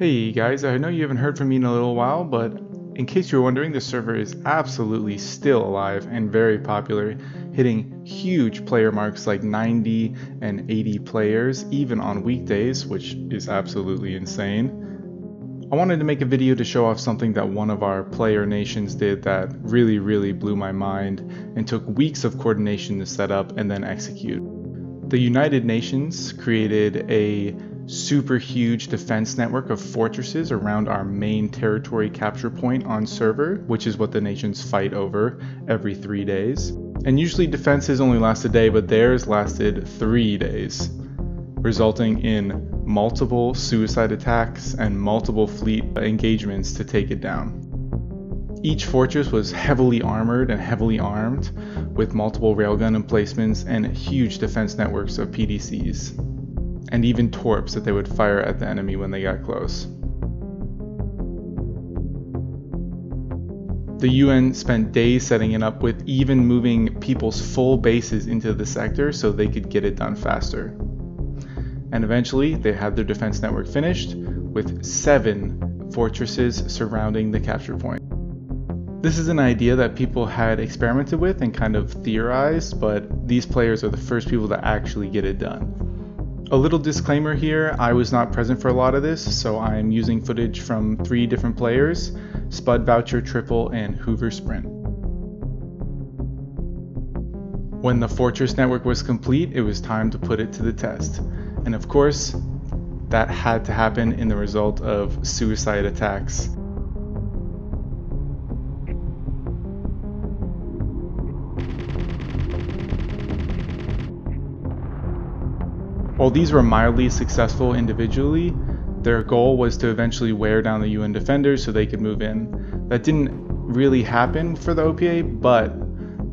Hey guys, I know you haven't heard from me in a little while, but in case you're wondering, the server is absolutely still alive and very popular, hitting huge player marks like 90 and 80 players, even on weekdays, which is absolutely insane. I wanted to make a video to show off something that one of our player nations did that really blew my mind and took weeks of coordination to set up and then execute. The United Nations created a super huge defense network of fortresses around our main territory capture point on server, which is what the nations fight over every 3 days. And usually defenses only last a day, but theirs lasted 3 days, resulting in multiple suicide attacks and multiple fleet engagements to take it down. Each fortress was heavily armored and heavily armed, with multiple railgun emplacements and huge defense networks of PDCs, and even torps that they would fire at the enemy when they got close. The UN spent days setting it up, with even moving people's full bases into the sector so they could get it done faster. And eventually they had their defense network finished, with 7 fortresses surrounding the capture point. This is an idea that people had experimented with and kind of theorized, but these players are the first people to actually get it done. A little disclaimer here, I was not present for a lot of this, so I'm using footage from 3 different players: Spudvoucher, Triple, and Hoover Sprint. When the fortress network was complete, it was time to put it to the test. And of course, that had to happen in the result of suicide attacks. While these were mildly successful individually, their goal was to eventually wear down the UN defenders so they could move in. That didn't really happen for the OPA, but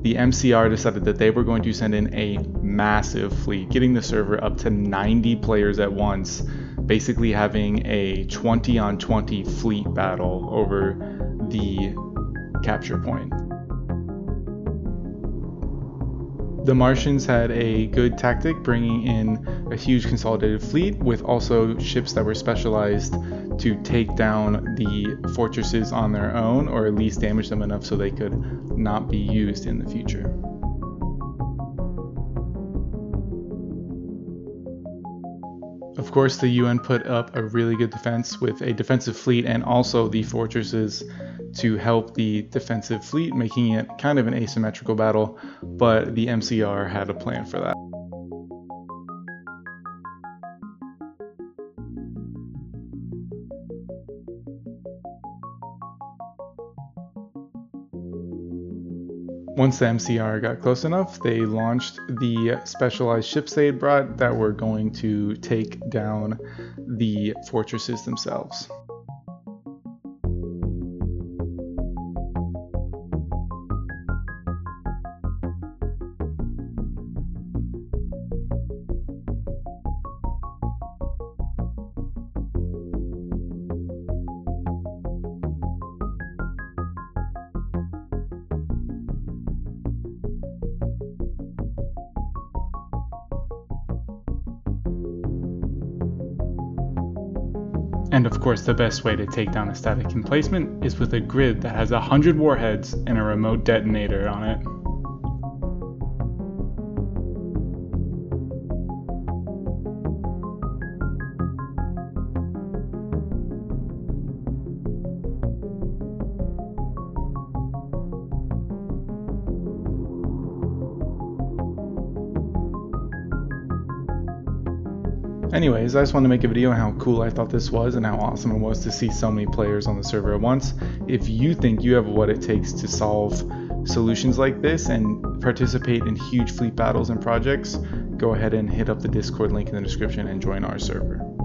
the MCR decided that they were going to send in a massive fleet, getting the server up to 90 players at once, basically having a 20-on-20 fleet battle over the capture point. The Martians had a good tactic, bringing in a huge consolidated fleet with also ships that were specialized to take down the fortresses on their own, or at least damage them enough so they could not be used in the future. Of course, the UN put up a really good defense with a defensive fleet and also the fortresses to help the defensive fleet, making it kind of an asymmetrical battle, but the MCR had a plan for that. Once the MCR got close enough, they launched the specialized ships they had brought that were going to take down the fortresses themselves. And of course, the best way to take down a static emplacement is with a grid that has 100 warheads and a remote detonator on it. Anyways, I just wanted to make a video on how cool I thought this was and how awesome it was to see so many players on the server at once. If you think you have what it takes to solve solutions like this and participate in huge fleet battles and projects, go ahead and hit up the Discord link in the description and join our server.